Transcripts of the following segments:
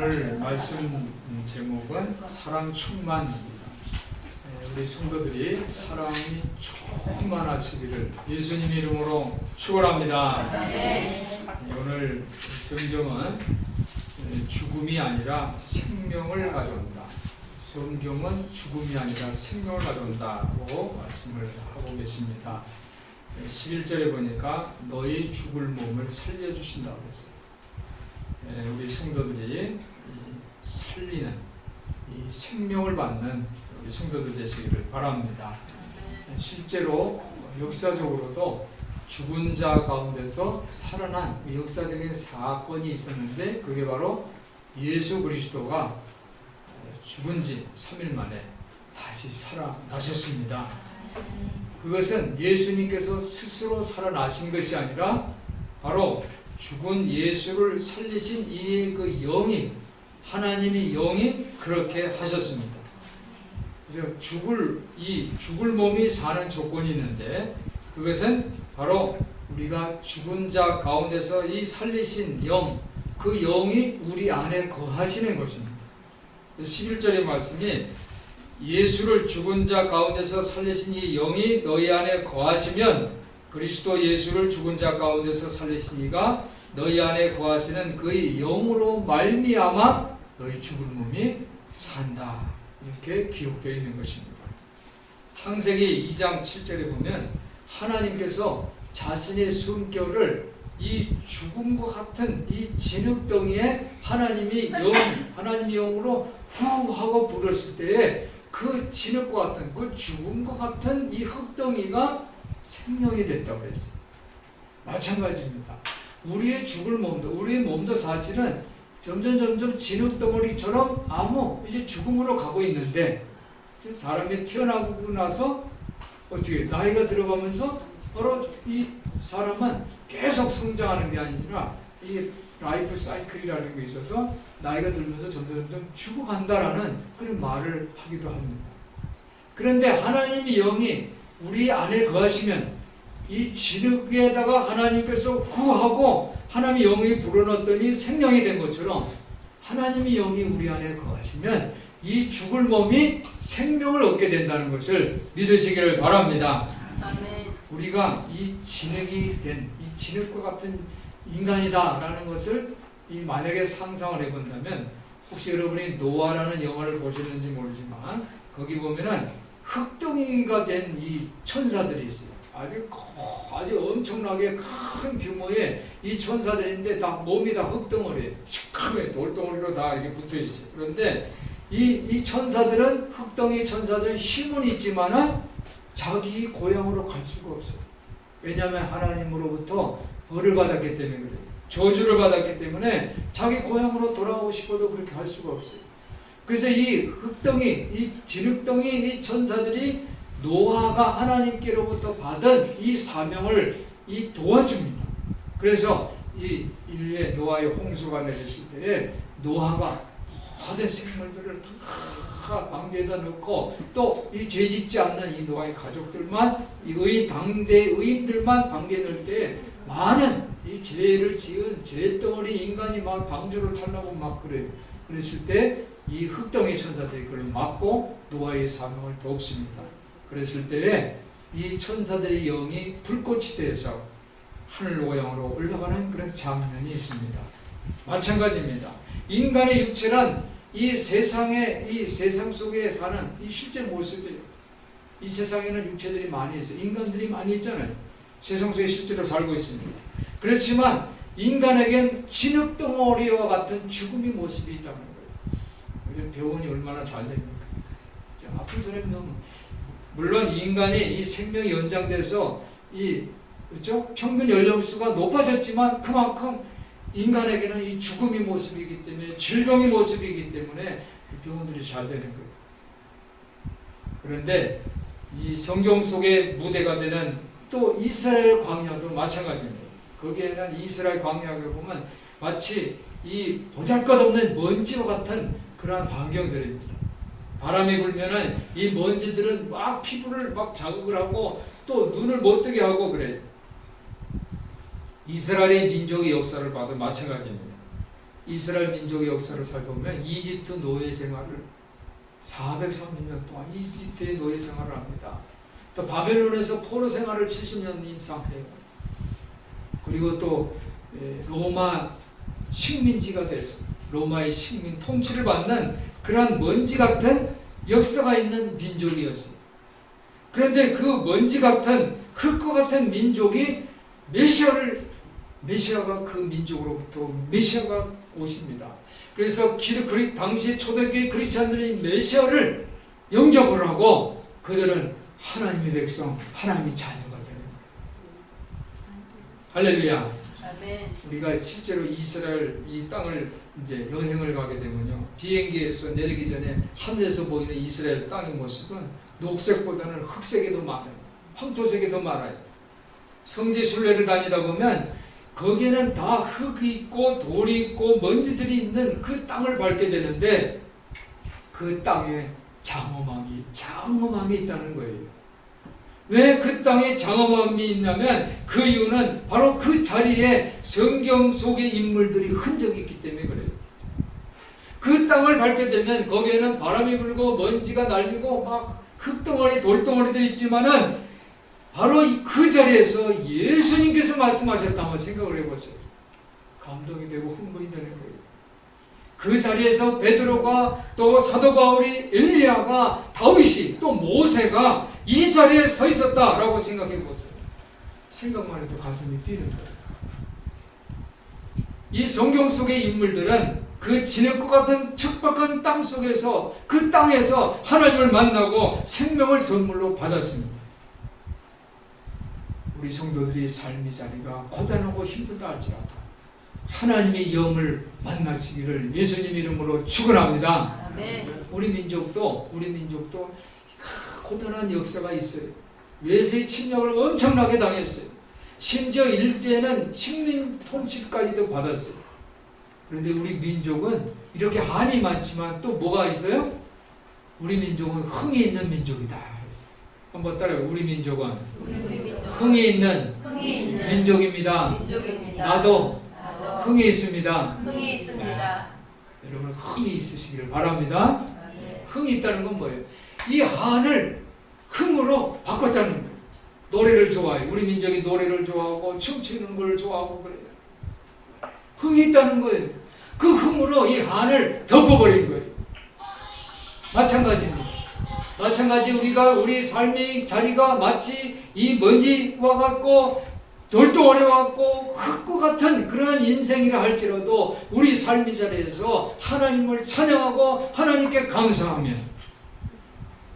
오늘 말씀 제목은 사랑 충만입니다. 우리 성도들이 사랑이 충만하시기를 예수님 이름으로 축원합니다. 오늘 성경은 죽음이 아니라 생명을 가져온다. 성경은 죽음이 아니라 생명을 가져온다고 말씀을 하고 계십니다. 11절에 보니까 너희 죽을 몸을 살려주신다고 했어요. 우리 성도들이 살리는 이 생명을 받는 우리 성도들 되시기를 바랍니다. 실제로 역사적으로도 죽은 자 가운데서 살아난 역사적인 사건이 있었는데 그게 바로 예수 그리스도가 죽은 지 3일 만에 다시 살아나셨습니다. 그것은 예수님께서 스스로 살아나신 것이 아니라 바로 죽은 예수를 살리신 이 그 영이, 하나님의 영이 그렇게 하셨습니다. 그래서 죽을 몸이 사는 조건이 있는데 그것은 바로 우리가 죽은 자 가운데서 이 살리신 영, 그 영이 우리 안에 거하시는 것입니다. 11절의 말씀이 예수를 죽은 자 가운데서 살리신 이 영이 너희 안에 거하시면 그리스도 예수를 죽은 자 가운데서 살리신 이가 너희 안에 거하시는 그의 영으로 말미암아 너희 죽은 몸이 산다. 이렇게 기록되어 있는 것입니다. 창세기 2장 7절에 보면 하나님께서 자신의 숨결을 이 죽음과 같은 이 진흙덩이에 하나님의 영으로 후 하고 불었을 때에 그 진흙과 같은 그 죽음과 같은 이 흙덩이가 생명이 됐다고 했어요. 마찬가지입니다. 우리의 죽을 몸도, 우리의 몸도 사실은 점점 진흙덩어리처럼 이제 죽음으로 가고 있는데 사람이 태어나고 나서 어떻게 나이가 들어가면서 바로 이 사람은 계속 성장하는 게 아니라 이 라이프 사이클이라는 게 있어서 나이가 들면서 점점 죽어간다라는 그런 말을 하기도 합니다. 그런데 하나님의 영이 우리 안에 거하시면 이 진흙에다가 하나님께서 후하고 하나님의 영이 불어넣었더니 생명이 된 것처럼 하나님의 영이 우리 안에 거하시면 이 죽을 몸이 생명을 얻게 된다는 것을 믿으시기를 바랍니다. 우리가 이 진흙이 된 이 진흙과 같은 인간이다라는 것을 만약에 상상을 해본다면 혹시 여러분이 노아라는 영화를 보셨는지 모르지만 거기 보면은 흑덩이가 된 이 천사들이 있어요. 아주 엄청나게 큰 규모의 이 천사들인데 다 몸이 다 흙덩어리예요. 시커멓게 돌덩어리로 다 이렇게 붙어 있어요. 그런데 이 천사들은 흙덩이 천사들은 힘은 있지만은 자기 고향으로 갈 수가 없어요. 왜냐하면 하나님으로부터 벌을 받았기 때문에 그래요. 저주를 받았기 때문에 자기 고향으로 돌아오고 싶어도 그렇게 할 수가 없어요. 그래서 이 흙덩이, 이 진흙덩이 이 천사들이 노아가 하나님께로부터 받은 이 사명을 도와줍니다. 그래서 이 인류의 노아의 홍수가 내렸을 때에 노아가 모든 생물들을 다 방주에다 넣고 또 이 죄짓지 않는 이 노아의 가족들만 이 의인들만 방주에 넣을 때 많은 이 죄를 지은 죄덩어리 인간이 막 방주를 타려고 막 그래요. 그랬을 때 이 흙덩이 천사들이 그걸 막고 노아의 사명을 돕습니다. 그랬을 때에 이 천사들의 영이 불꽃이 되어서 하늘 모양으로 올라가는 그런 장면이 있습니다. 마찬가지입니다. 인간의 육체란 이 세상 속에 사는 이 실제 모습이에요. 이 세상에는 육체들이 많이 있어요. 인간들이 많이 있잖아요. 세상 속에 실제로 살고 있습니다. 그렇지만 인간에겐 진흙덩어리와 같은 죽음의 모습이 있다는 거예요. 요즘 병원이 얼마나 잘 됩니까? 아픈 사람이 너무 물론 인간이 이 생명이 연장돼서 그렇죠? 평균 연령수가 높아졌지만 그만큼 인간에게는 이 죽음의 모습이기 때문에 질병의 모습이기 때문에 그 병원들이 잘 되는 거예요. 그런데 이 성경 속의 무대가 되는 또 이스라엘 광야도 마찬가지입니다. 거기에는 이스라엘 광야에 보면 마치 이 보잘것없는 먼지와 같은 그러한 환경들입니다. 바람이 불면은 이 먼지들은 막 피부를 막 자극을 하고 또 눈을 못 뜨게 하고 그래요. 이스라엘의 민족의 역사를 봐도 마찬가지입니다. 이스라엘 민족의 역사를 살펴보면 이집트 노예 생활을 430년 동안 이집트의 노예 생활을 합니다. 또 바벨론에서 포로 생활을 70년 이상 해요. 그리고 또 로마 식민지가 돼서 로마의 식민 통치를 받는 그러한 먼지 같은 역사가 있는 민족이었어요. 그런데 그 먼지 같은 흙과 같은 민족이 메시아가 그 민족으로부터 메시아가 오십니다. 그래서 당시 초대교회 크리스찬들이 메시아를 영접을 하고 그들은 하나님의 백성, 하나님의 자녀가 되는 거예요. 할렐루야. 아멘. 우리가 실제로 이스라엘 이 땅을 이제 여행을 가게 되면요, 비행기에서 내리기 전에 하늘에서 보이는 이스라엘 땅의 모습은 녹색보다는 흑색이 더 많아요. 황토색이 더 많아요. 성지 순례를 다니다 보면 거기에는 다 흙이 있고 돌이 있고 먼지들이 있는 그 땅을 밟게 되는데 그 땅에 장엄함이 있다는 거예요. 왜 그 땅에 장엄함이 있냐면 그 이유는 바로 그 자리에 성경 속의 인물들이 흔적이 있기 때문에 그래요. 그 땅을 밟게 되면 거기에는 바람이 불고 먼지가 날리고 막 흙덩어리 돌덩어리들이 있지만은 바로 그 자리에서 예수님께서 말씀하셨다 한번 생각을 해보세요. 감동이 되고 흥분이 되는 거예요. 그 자리에서 베드로가 또 사도 바울이 엘리야가 다윗이 또 모세가 이 자리에 서 있었다라고 생각해 보세요. 생각만 해도 가슴이 뛰는 거예요. 이 성경 속의 인물들은 그 진흙 것 같은 척박한 땅 속에서 그 땅에서 하나님을 만나고 생명을 선물로 받았습니다. 우리 성도들이 삶의 자리가 고단하고 힘들다 할지라도 하나님의 영을 만나시기를 예수님 이름으로 축원합니다. 아멘. 우리 민족도 고단한 역사가 있어요. 외세의 침략을 엄청나게 당했어요. 심지어 일제는 식민 통치까지도 받았어요. 그런데 우리 민족은 이렇게 한이 많지만 또 뭐가 있어요? 우리 민족은 흥이 있는 민족이다. 한번 따라해요. 우리 민족은 흥이 있는 민족입니다. 나도 흥이 있습니다. 흥이 있습니다. 여러분 흥이 있으시기를 바랍니다. 흥이 있다는 건 뭐예요? 이 한을 흥으로 바꿨다는 거예요. 노래를 좋아해요. 우리 민족이 노래를 좋아하고 춤추는 걸 좋아하고 그래요. 흥이 있다는 거예요. 그 흥으로 이 한을 덮어버린 거예요. 마찬가지입니다. 마찬가지 우리 삶의 자리가 마치 이 먼지와 같고 돌덩어리와 같고 흙과 같은 그러한 인생이라 할지라도 우리 삶의 자리에서 하나님을 찬양하고 하나님께 감사하며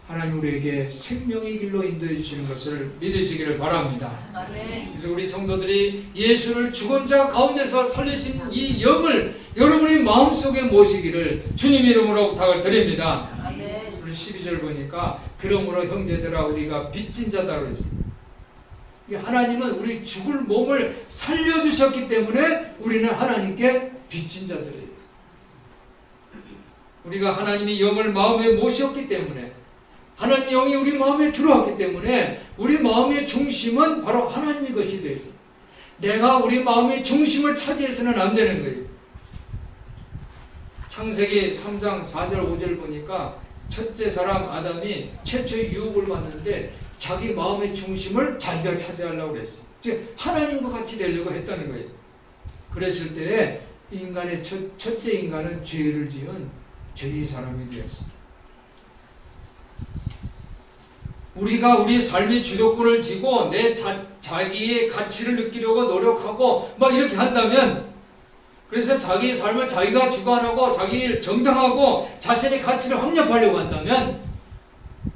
하나님 우리에게 생명의 길로 인도해 주시는 것을 믿으시기를 바랍니다. 아멘. 그래서 우리 성도들이 예수를 죽은 자 가운데서 살리신 이 영을 여러분의 마음속에 모시기를 주님 이름으로 부탁을 드립니다. 아멘. 12절 보니까 그러므로 형제들아 우리가 빚진 자다 그랬어요. 하나님은 우리 죽을 몸을 살려주셨기 때문에 우리는 하나님께 빚진 자들이에요. 우리가 하나님의 영을 마음에 모셨기 때문에 하나님의 영이 우리 마음에 들어왔기 때문에 우리 마음의 중심은 바로 하나님의 것이 돼요. 내가 우리 마음의 중심을 차지해서는 안 되는 거예요. 창세기 3장 4절 5절 보니까 첫째 사람 아담이 최초의 유혹을 받는데 자기 마음의 중심을 자기가 차지하려고 그랬어요. 즉 하나님과 같이 되려고 했다는 거예요. 그랬을 때 인간의 첫째 인간은 죄를 지은 죄의 사람이 되었습니다. 우리가 우리 삶의 주도권을 쥐고 내 자기의 가치를 느끼려고 노력하고 막 이렇게 한다면, 그래서 자기의 삶을 자기가 주관하고 자기를 정당하고 자신의 가치를 확립하려고 한다면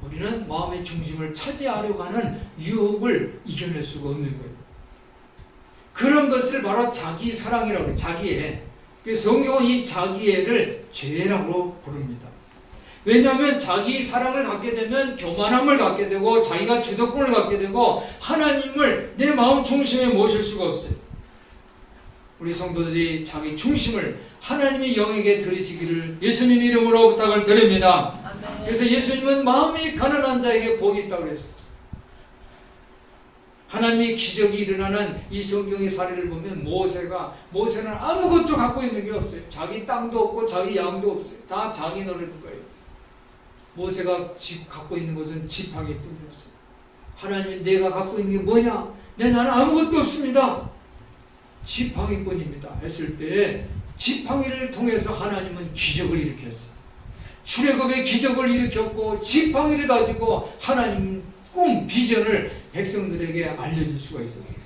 우리는 마음의 중심을 차지하려고 하는 유혹을 이겨낼 수가 없는 거예요. 그런 것을 바로 자기 사랑이라고 해요. 자기애. 성경은 이 자기애를 죄라고 부릅니다. 왜냐하면 자기 사랑을 갖게 되면 교만함을 갖게 되고 자기가 주도권을 갖게 되고 하나님을 내 마음 중심에 모실 수가 없어요. 우리 성도들이 자기 중심을 하나님의 영에게 드리시기를 예수님 이름으로 부탁을 드립니다. 아멘. 그래서 예수님은 마음이 가난한 자에게 복이 있다고 그랬어요. 하나님의 기적이 일어나는 이 성경의 사례를 보면 모세는 아무것도 갖고 있는 게 없어요. 자기 땅도 없고 자기 양도 없어요. 다 장인어른 거예요. 모세가 갖고 있는 것은 지팡이뿐이었어요. 하나님이 내가 갖고 있는 게 뭐냐? 나는 아무것도 없습니다. 지팡이뿐입니다. 했을 때 지팡이를 통해서 하나님은 기적을 일으켰어요. 출애굽의 기적을 일으켰고 지팡이를 가지고 하나님 꿈, 비전을 백성들에게 알려줄 수가 있었어요.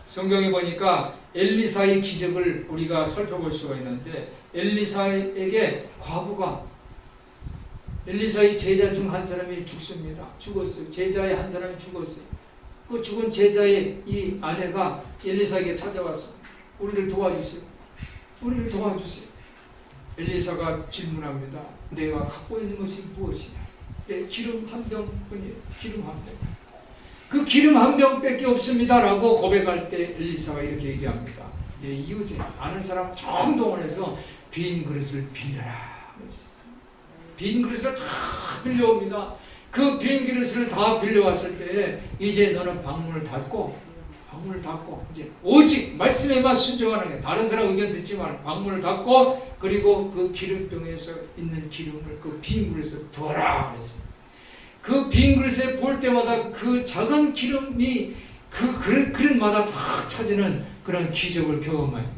성경에 보니까 엘리사의 기적을 우리가 살펴볼 수가 있는데 엘리사에게 과부가 엘리사의 제자 중 한 사람이 죽었어요. 제자의 한 사람이 죽었어요. 그 죽은 제자의 이 아내가 엘리사에게 찾아와서 우리를 도와주세요. 우리를 도와주세요. 엘리사가 질문합니다. 내가 갖고 있는 것이 무엇이냐? 네, 기름 한 병뿐이에요. 기름 한 병. 그 기름 한 병밖에 없습니다. 라고 고백할 때 엘리사가 이렇게 얘기합니다. 내 이웃에 아는 사람 총 동원해서 빈 그릇을 빌려라. 빈 그릇을 다 빌려옵니다. 그 빈 그릇을 다 빌려왔을 때 이제 너는 방문을 닫고 이제 오직 말씀에만 순종하는 거예요. 다른 사람 의견 듣지 말고 방문을 닫고 그리고 그 기름병에서 있는 기름을 그 빈 그릇에 부어라 그랬어요. 그 빈 그릇에 부을 때마다 그 작은 기름이 그 그릇마다 다 차지는 그런 기적을 경험합니다.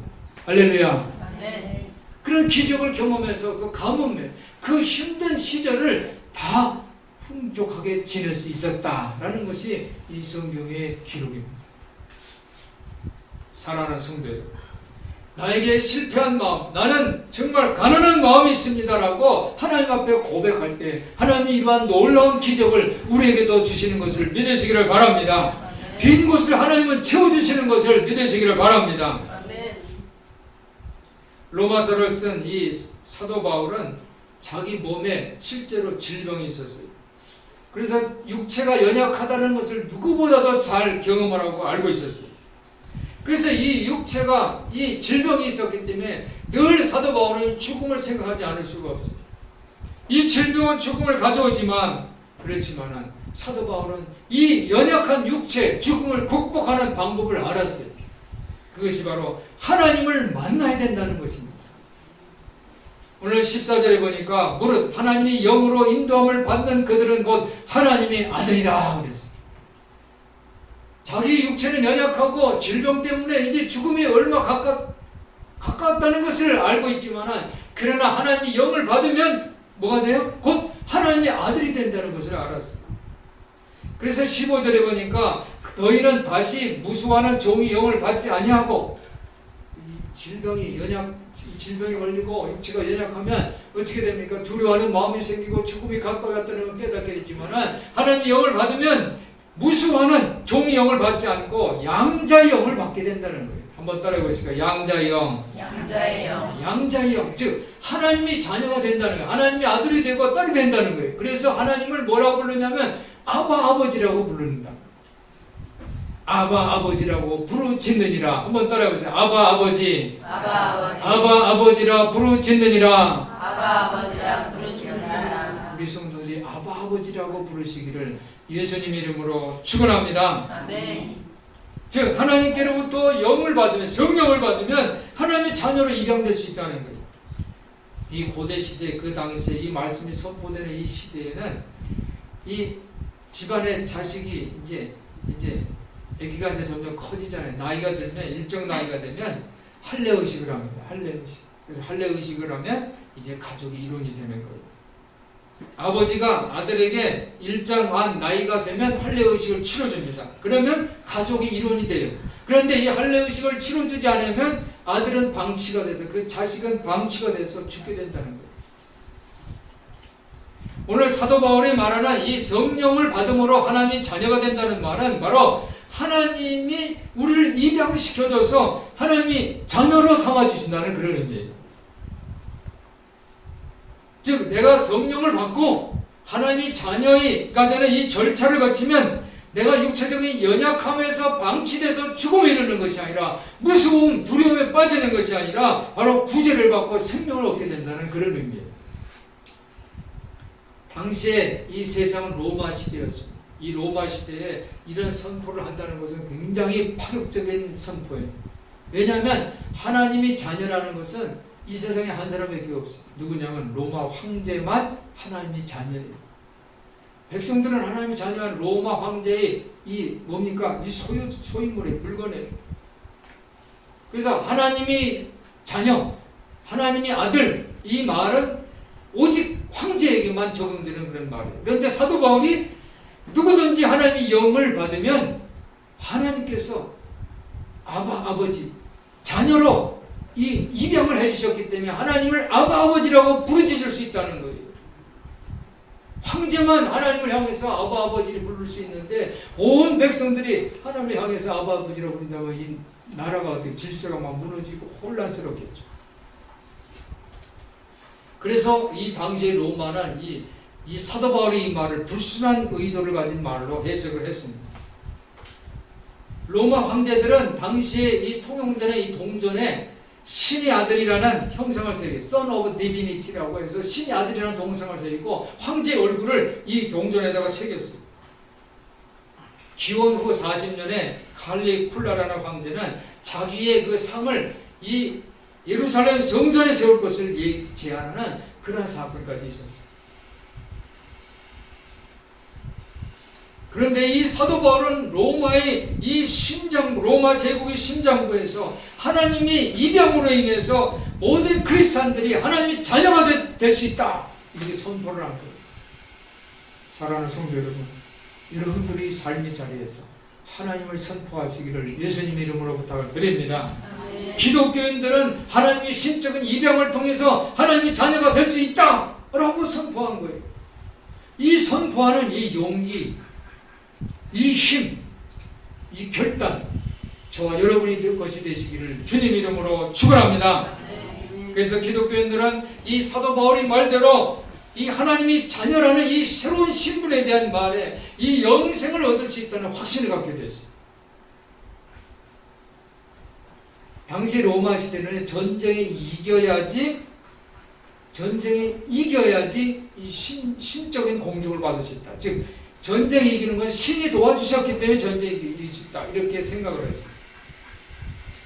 할렐루야. 네. 그런 기적을 경험해서 그 가뭄에 그 힘든 시절을 다 풍족하게 지낼 수 있었다라는 것이 이 성경의 기록입니다. 사랑하는 성도 여러분, 나에게 실패한 마음, 나는 정말 가난한 마음이 있습니다라고 하나님 앞에 고백할 때 하나님이 이러한 놀라운 기적을 우리에게도 주시는 것을 믿으시기를 바랍니다. 빈 곳을 하나님은 채워주시는 것을 믿으시기를 바랍니다. 로마서를 쓴 이 사도 바울은 자기 몸에 실제로 질병이 있었어요. 그래서 육체가 연약하다는 것을 누구보다도 잘 경험하라고 알고 있었어요. 그래서 이 육체가 이 질병이 있었기 때문에 늘 사도 바울은 죽음을 생각하지 않을 수가 없어요. 이 질병은 죽음을 가져오지만 그렇지만은 사도 바울은 이 연약한 육체 죽음을 극복하는 방법을 알았어요. 그것이 바로 하나님을 만나야 된다는 것입니다. 오늘 14절에 보니까 무릇 하나님이 영으로 인도함을 받는 그들은 곧 하나님의 아들이라 그랬어요. 자기 육체는 연약하고 질병 때문에 이제 죽음이 얼마 가깝다는 것을 알고 있지만 그러나 하나님이 영을 받으면 뭐가 돼요? 곧 하나님의 아들이 된다는 것을 알았어요. 그래서 15절에 보니까 너희는 다시 무수하는 종이 영을 받지 아니하고 질병이 걸리고 육체가 연약하면 어떻게 됩니까? 두려워하는 마음이 생기고 죽음이 가까이 왔다는 걸 깨닫게 되지만 하나님의 영을 받으면 무수하는 종의 영을 받지 않고 양자의 영을 받게 된다는 거예요. 한번 따라해 보시죠. 양자의 영. 양자의 영. 즉 하나님이 자녀가 된다는 거예요. 하나님이 아들이 되고 딸이 된다는 거예요. 그래서 하나님을 뭐라고 부르냐면 아바 아버지라고 부릅니다. 아바 아버지라고 부르짖느니라. 한번 따라해 보세요. 아바 아버지. 아바 아버지라 부르짖느니라. 우리 성도들이 아바 아버지라고 부르시기를 예수님 이름으로 축원합니다. 즉 하나님께로부터 영을 받으면 성령을 받으면 하나님의 자녀로 입양될 수 있다는 거예요. 이 고대 시대 그 당시에 이 말씀이 선포되는 이 시대에는 이 집안의 자식이 이제 아기가 이제 점점 커지잖아요. 나이가 들면 일정 나이가 되면 할례 의식을 합니다. 할례 의식. 그래서 할례 의식을 하면 이제 가족이 이론이 되는 거예요. 아버지가 아들에게 일정한 나이가 되면 할례 의식을 치러줍니다. 그러면 가족이 이론이 돼요. 그런데 이 할례 의식을 치러주지 않으면 아들은 방치가 돼서 그 자식은 방치가 돼서 죽게 된다는 거예요. 오늘 사도 바울이 말하는 이 성령을 받음으로 하나님이 자녀가 된다는 말은 바로 하나님이 우리를 입양시켜줘서 하나님이 자녀로 삼아주신다는 그런 의미예요. 즉 내가 성령을 받고 하나님이 자녀가 되는 이 절차를 거치면 내가 육체적인 연약함에서 방치돼서 죽음에 이르는 것이 아니라 무서움, 두려움에 빠지는 것이 아니라 바로 구제를 받고 생명을 얻게 된다는 그런 의미예요. 당시에 이 세상은 로마 시대였습니다. 이 로마 시대에 이런 선포를 한다는 것은 굉장히 파격적인 선포예요. 왜냐하면 하나님이 자녀라는 것은 이 세상에 한 사람밖에 없어요. 누구냐면 로마 황제만 하나님이 자녀예요. 백성들은 하나님의 자녀가 로마 황제의 이 뭡니까? 이 소유물에 불과해요. 그래서 하나님이 자녀, 하나님이 아들, 이 말은 오직 황제에게만 적용되는 그런 말이에요. 그런데 사도 바울이 누구든지 하나님의 영을 받으면 하나님께서 아버지, 자녀로 이 입양을 해주셨기 때문에 하나님을 아버지라고 부르짖을 수 있다는 거예요. 황제만 하나님을 향해서 아버지를 부를 수 있는데 온 백성들이 하나님을 향해서 아버지라고 부른다면 이 나라가 어떻게 질서가 막 무너지고 혼란스럽겠죠. 그래서 이 당시의 로마는 이 사도 바울의 이 말을 불순한 의도를 가진 말로 해석을 했습니다. 로마 황제들은 당시에 이 통용전의 이 동전에 신의 아들이라는 형상을 새겨 Son of Divinity라고 해서 신의 아들이라는 동상을 새기고 황제의 얼굴을 이 동전에다가 새겼어요. 기원 후 40년에 칼리쿨라라는 황제는 자기의 그 상을 이 예루살렘 성전에 세울 것을 제안하는 그런 사건까지 있었어요. 그런데 이 사도 바울은 로마의 이 로마 제국의 심장부에서 하나님이 입양으로 인해서 모든 크리스찬들이 하나님의 자녀가 될 수 있다. 이렇게 선포를 한 거예요. 사랑하는 성도 여러분, 여러분들이 삶의 자리에서 하나님을 선포하시기를 예수님의 이름으로 부탁을 드립니다. 기독교인들은 하나님의 신적인 입양을 통해서 하나님의 자녀가 될 수 있다 라고 선포한 거예요. 이 선포하는 이 용기, 이 힘, 이 결단, 저와 여러분이 될 것이 되시기를 주님 이름으로 축원합니다. 그래서 기독교인들은 이 사도 바울의 말대로 이 하나님이 자녀라는 이 새로운 신분에 대한 말에 이 영생을 얻을 수 있다는 확신을 갖게 됐어요. 당시 로마 시대는 전쟁에 이겨야지 이 신적인 공중을 받을 수 있다. 즉 전쟁에 이기는 건 신이 도와주셨기 때문에 전쟁에 이길 수 있다. 이렇게 생각을 했어요.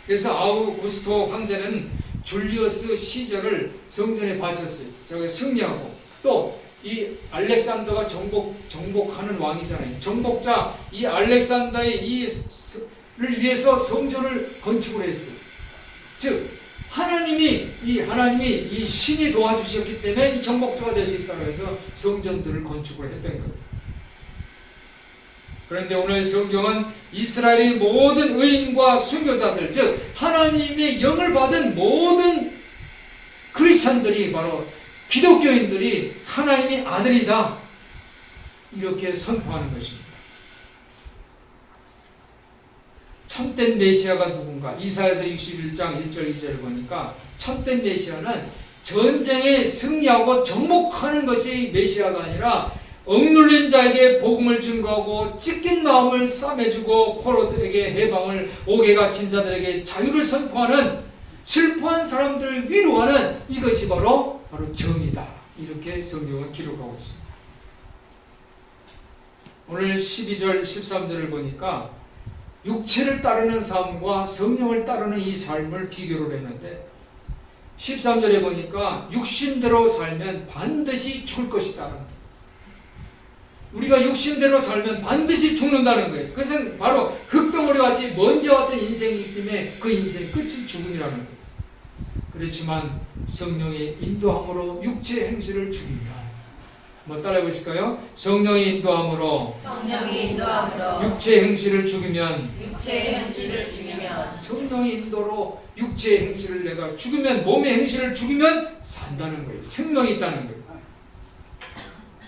그래서 아우구스토 황제는 줄리어스 시저를 성전에 바쳤어요. 저기 승리하고 또 이 알렉산더가 정복하는 왕이잖아요. 정복자 이 알렉산더의 이를 위해서 성전을 건축을 했어요. 즉 하나님이 이 신이 도와주셨기 때문에 이 정복자가 될 수 있다고 해서 성전들을 건축을 했던 거예요. 그런데 오늘 성경은 이스라엘의 모든 의인과 순교자들, 즉 하나님의 영을 받은 모든 크리스찬들이 바로 기독교인들이 하나님의 아들이다 이렇게 선포하는 것입니다. 참된 메시아가 누군가? 이사야서 61장 1절 2절을 보니까 참된 메시아는 전쟁에 승리하고 정복하는 것이 메시아가 아니라 억눌린 자에게 복음을 증거하고 찢긴 마음을 싸매주고 포로들에게 해방을, 옥에 갇힌 자들에게 자유를 선포하는, 슬퍼한 사람들을 위로하는 이것이 바로 정의다. 이렇게 성경은 기록하고 있습니다. 오늘 12절 13절을 보니까 육체를 따르는 삶과 성령을 따르는 이 삶을 비교를 했는데 13절에 보니까 육신대로 살면 반드시 죽을 것이다. 우리가 육신대로 살면 반드시 죽는다는 거예요. 그것은 바로 흙덩어리와 같이 먼지 같은 인생이기 때문에 그 인생의 끝은 죽음이라는 거예요. 그렇지만 성령의 인도함으로 육체의 행실을 죽이면, 한번 따라해 보실까요? 성령의 인도함으로 육체의 행실을 죽이면, 성령의 인도로 육체의 행실을 내가 죽이면, 몸의 행실을 죽이면 산다는 거예요. 생명이 있다는 거예요.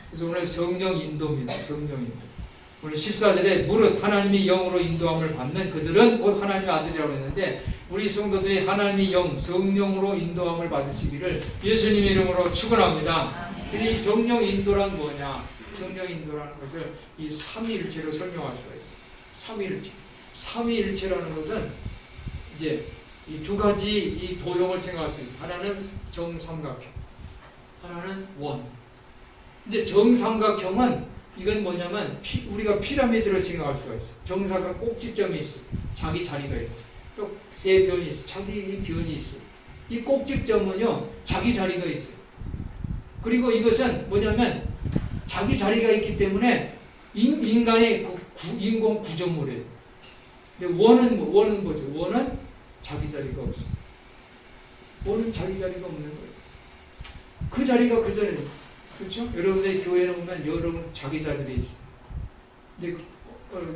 그래서 오늘 성령 인도입니다. 성령 인도. 오늘 14절에 무릇 하나님의 영으로 인도함을 받는 그들은 곧 하나님의 아들이라고 했는데, 우리 성도들이 하나님의 영, 성령으로 인도함을 받으시기를 예수님의 이름으로 축원합니다. 근데 이 성령 인도란 뭐냐? 성령 인도라는 것을 이 삼위일체로 설명할 수가 있어요. 삼위일체. 삼위일체라는 것은 이제 이 두 가지 이 도형을 생각할 수 있어요. 하나는 정삼각형, 하나는 원. 근데 정삼각형은 이건 뭐냐면 우리가 피라미드를 생각할 수가 있어. 정사각 꼭지점이 있어. 자기 자리가 있어. 또 세 변이 있어. 자기 변이 있어. 이 꼭지점은요 자기 자리가 있어요. 그리고 이것은 뭐냐면 자기 자리가 있기 때문에 인간의 인공 구조물이에요. 근데 원은 뭐죠? 원은 자기 자리가 없어. 원은 자기 자리가 없는 거예요. 그 자리가 그 자리예요. 그렇죠? 여러분들 교회에 오면 여러분 자기 자리들이 있어요. 근데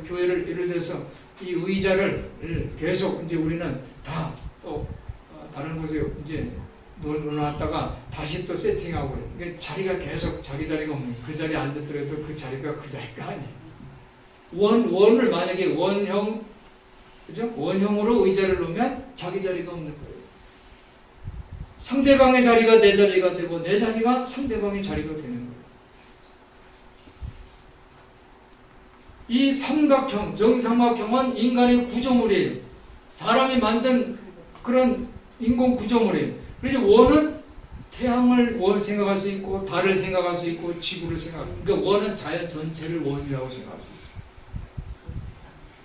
교회를 예를 들어서 이 의자를 계속 이제 우리는 다 또 다른 곳에 이제 놓았다가 다시 또 세팅하고 그러니까 자리가 계속 자기 자리가 없는 그 자리에 앉았더라도 그 자리가 그 자리가 아니에요. 원을 만약에 원형 그죠? 원형으로 의자를 놓으면 자기 자리가 없는 거예요. 상대방의 자리가 내 자리가 되고 내 자리가 상대방의 자리가 되는 거예요. 이 삼각형, 정삼각형은 인간의 구조물이에요. 사람이 만든 그런 인공 구조물이에요. 그래서 원은 태양을 원 생각할 수 있고 달을 생각할 수 있고 지구를 생각할 수 있고 그러니까 원은 자연 전체를 원이라고 생각할 수 있어요.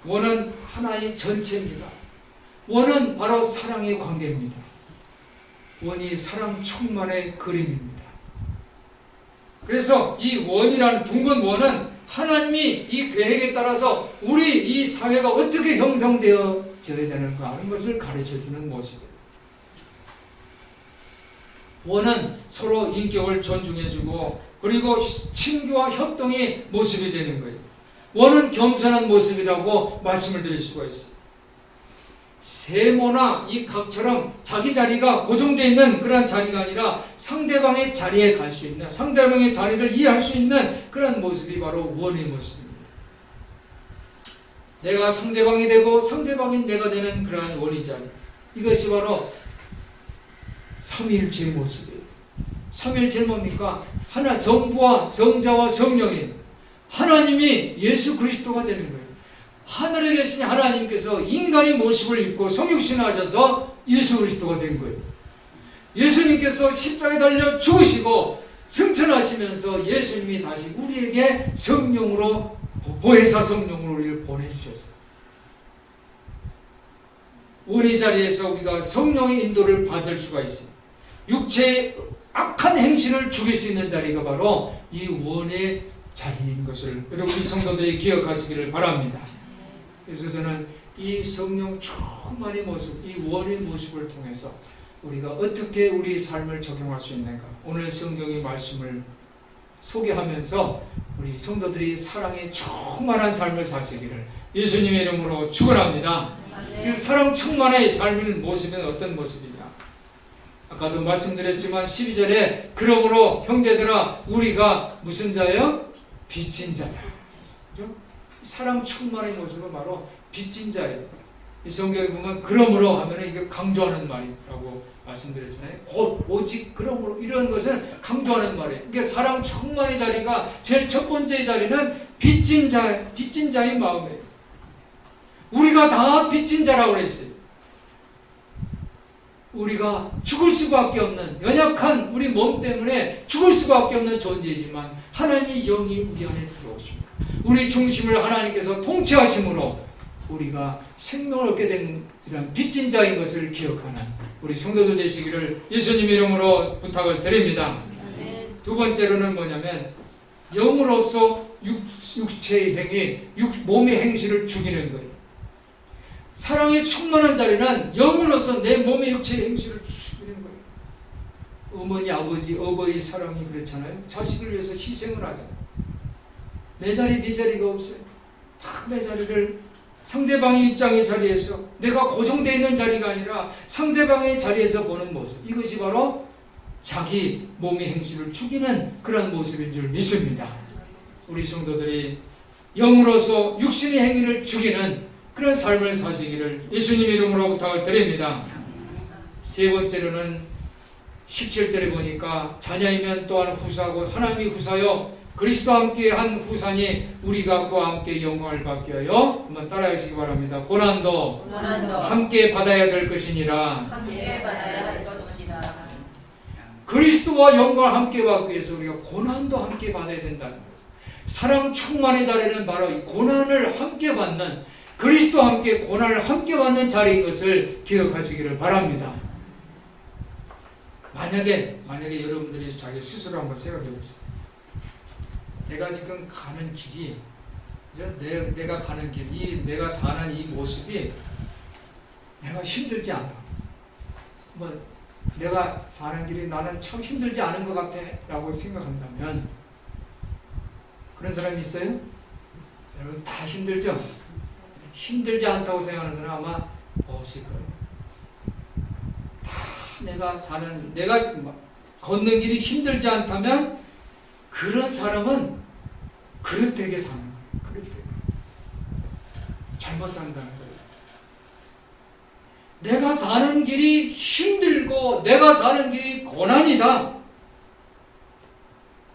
원은 하나의 전체입니다. 원은 바로 사랑의 관계입니다. 원이 사랑 충만의 그림입니다. 그래서 이 원이라는 둥근 원은 하나님이 이 계획에 따라서 우리 이 사회가 어떻게 형성되어져야 되는가 하는 것을 가르쳐주는 모습이에요. 원은 서로 인격을 존중해주고 그리고 친교와 협동의 모습이 되는 거예요. 원은 겸손한 모습이라고 말씀을 드릴 수가 있어요. 세모나 이 각처럼 자기 자리가 고정되어 있는 그런 자리가 아니라 상대방의 자리에 갈 수 있는 상대방의 자리를 이해할 수 있는 그런 모습이 바로 원의 모습입니다. 내가 상대방이 되고 상대방이 내가 되는 그러한 원의 자리 이것이 바로 삼위일체의 모습이에요. 삼위일체는 뭡니까? 하나 성부와 성자와 성령이 하나님이 예수 그리스도가 되는 거예요. 하늘에 계신 하나님께서 인간의 모습을 입고 성육신하셔서 예수 그리스도가 된 거예요. 예수님께서 십자가에 달려 죽으시고 승천하시면서 예수님이 다시 우리에게 성령으로 보혜사 성령으로 우리를 보내주셨어요. 원의 자리에서 우리가 성령의 인도를 받을 수가 있어요. 육체의 악한 행실을 죽일 수 있는 자리가 바로 이 원의 자리인 것을 여러분 성도들이 기억하시기를 바랍니다. 그래서 저는 이 성령 충만의 모습, 이 원의 모습을 통해서 우리가 어떻게 우리 삶을 적용할 수 있는가 오늘 성경의 말씀을 소개하면서 우리 성도들이 사랑에 충만한 삶을 사시기를 예수님의 이름으로 축원합니다. 그래서 사랑 충만의 삶의 모습은 어떤 모습이냐? 아까도 말씀드렸지만 12절에 그러므로 형제들아 우리가 무슨 자예요? 빚진 자다. 그렇죠? 사랑 충만의 모습은 바로 빚진 자예요. 이 성경에 보면 그러므로 하면 이게 강조하는 말이라고 말씀드렸잖아요. 곧 오직 그러므로 이런 것은 강조하는 말이에요. 그러니까 사랑 충만의 자리가 제일 첫 번째 자리는 빚진 자의 마음이에요. 우리가 다 빚진 자라고 그랬어요. 우리가 죽을 수밖에 없는 연약한 우리 몸 때문에 죽을 수밖에 없는 존재이지만 하나님의 영이 우리 안에 들어오십니다. 우리 중심을 하나님께서 통치하심으로 우리가 생명을 얻게 된 이런 빚진 자인 것을 기억하는 우리 성도들 되시기를 예수님 이름으로 부탁을 드립니다. 두 번째로는 뭐냐면 영으로서 육체의 행위, 몸의 행실을 죽이는 거예요. 사랑에 충만한 자리는 영으로서 내 몸의 육체의 행실을 죽이는 거예요. 어머니, 아버지, 어버이 사랑이 그렇잖아요. 자식을 위해서 희생을 하잖아요. 내 자리, 네 자리가 없어요. 다 내 자리를 상대방의 입장의 자리에서 내가 고정되어 있는 자리가 아니라 상대방의 자리에서 보는 모습. 이것이 바로 자기 몸의 행실을 죽이는 그런 모습인 줄 믿습니다. 우리 성도들이 영으로서 육신의 행위를 죽이는 그런 삶을 사시기를 예수님 이름으로 부탁을 드립니다. 세 번째로는 17절에 보니까 자녀이면 또한 후사하고 하나님이 후사여 그리스도와 함께 한 후사니 우리가 그와 함께 영광을 받게 하여 한번 따라하시기 바랍니다. 고난도 함께 받아야 될 것이니라. 그리스도와 영광을 함께 받기 위해서 우리가 고난도 함께 받아야 된다는 거예요. 사랑 충만의 자리는 바로 이 고난을 함께 받는, 그리스도와 함께 고난을 함께 받는 자리인 것을 기억하시기를 바랍니다. 만약에 여러분들이 자기 스스로 한번 생각해 보세요. 내가 지금 가는 길이, 내가 가는 길, 내가 사는 이 모습이 내가 힘들지 않아. 내가 사는 길이 나는 참 힘들지 않은 것 같아 라고 생각한다면, 그런 사람이 있어요? 여러분 다 힘들죠? 힘들지 않다고 생각하는 사람 아마 없을 거예요. 다 내가 걷는 길이 힘들지 않다면 그런 사람은 그릇되게 사는 거예요. 그릇되게. 잘못 산다는 거예요. 내가 사는 길이 힘들고 내가 사는 길이 고난이다.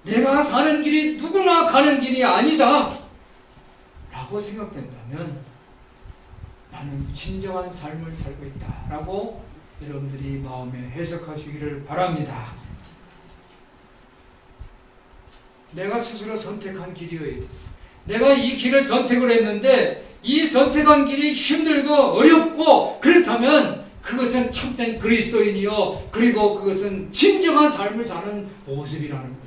내가 사는 길이 누구나 가는 길이 아니다 라고 생각된다면 나는 진정한 삶을 살고 있다 라고 여러분들이 마음에 해석하시기를 바랍니다. 내가 스스로 선택한 길이어야 돼. 내가 이 길을 선택을 했는데 이 선택한 길이 힘들고 어렵고 그렇다면 그것은 참된 그리스도인이요, 그리고 그것은 진정한 삶을 사는 모습이라는 거예요.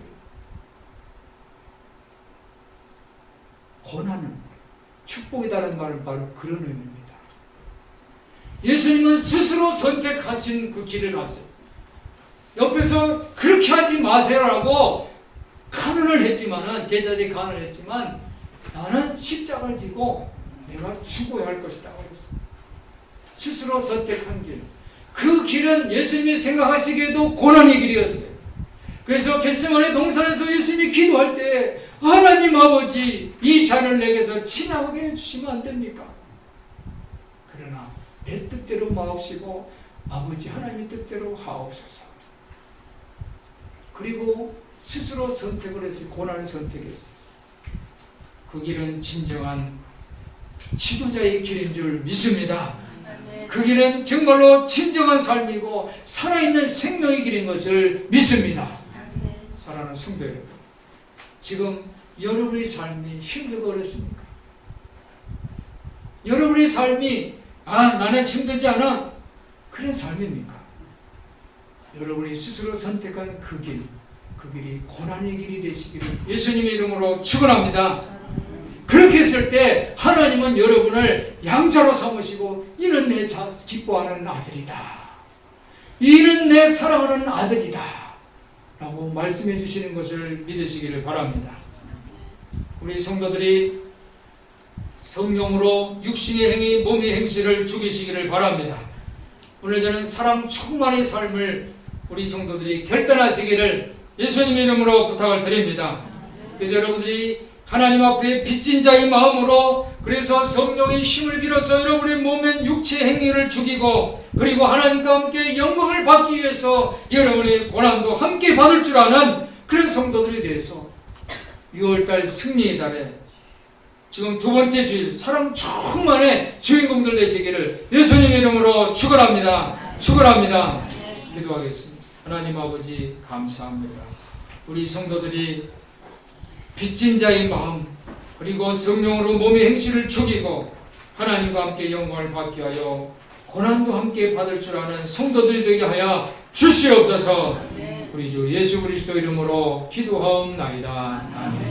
고난은 축복이다라는 말은 바로 그런 의미입니다. 예수님은 스스로 선택하신 그 길을 갔어요. 옆에서 그렇게 하지 마세요라고 간언을 했지만은, 제자들이 간언을 했지만, 나는 십자가를 지고 내가 죽어야 할 것이다 그랬어요. 스스로 선택한 길. 그 길은 예수님이 생각하시기에도 고난의 길이었어요. 그래서 겟세마네 동산에서 예수님이 기도할 때 하나님 아버지, 이 잔을 내게서 지나가게 해주시면 안 됩니까? 그러나 내 뜻대로 마옵시고 아버지 하나님의 뜻대로 하옵소서. 그리고 스스로 선택을 했어요. 고난을 선택했어요. 그 길은 진정한 지도자의 길인 줄 믿습니다. 그 길은 정말로 진정한 삶이고 살아있는 생명의 길인 것을 믿습니다. 사랑하는 성도 여러분, 지금 여러분의 삶이 힘들고 어렵습니까? 여러분의 삶이 나는 힘들지 않아? 그런 삶입니까? 여러분이 스스로 선택한 그 길이 고난의 길이 되시기를 예수님의 이름으로 축원합니다. 그렇게 했을 때 하나님은 여러분을 양자로 삼으시고 이는 내 기뻐하는 아들이다, 이는 내 사랑하는 아들이다 라고 말씀해 주시는 것을 믿으시기를 바랍니다. 우리 성도들이 성령으로 육신의 행위, 몸의 행실을 죽이시기를 바랍니다. 오늘 저는 사랑 충만의 삶을 우리 성도들이 결단하시기를 예수님의 이름으로 부탁을 드립니다. 그래서 여러분들이 하나님 앞에 빚진 자의 마음으로, 그래서 성령의 힘을 빌어서 여러분의 몸의 육체 행위를 죽이고, 그리고 하나님과 함께 영광을 받기 위해서 여러분의 고난도 함께 받을 줄 아는 그런 성도들이 되어서 6월달 승리의 달에 지금 두 번째 주일 사랑 충만의 주인공들 되시기를 예수님의 이름으로 축원합니다. 축원합니다. 기도하겠습니다. 하나님 아버지 감사합니다. 우리 성도들이 빚진 자의 마음, 그리고 성령으로 몸의 행실을 죽이고 하나님과 함께 영광을 받게 하여 고난도 함께 받을 줄 아는 성도들이 되게 하여 주시옵소서. 우리 주 예수 그리스도 이름으로 기도하옵나이다. 아멘.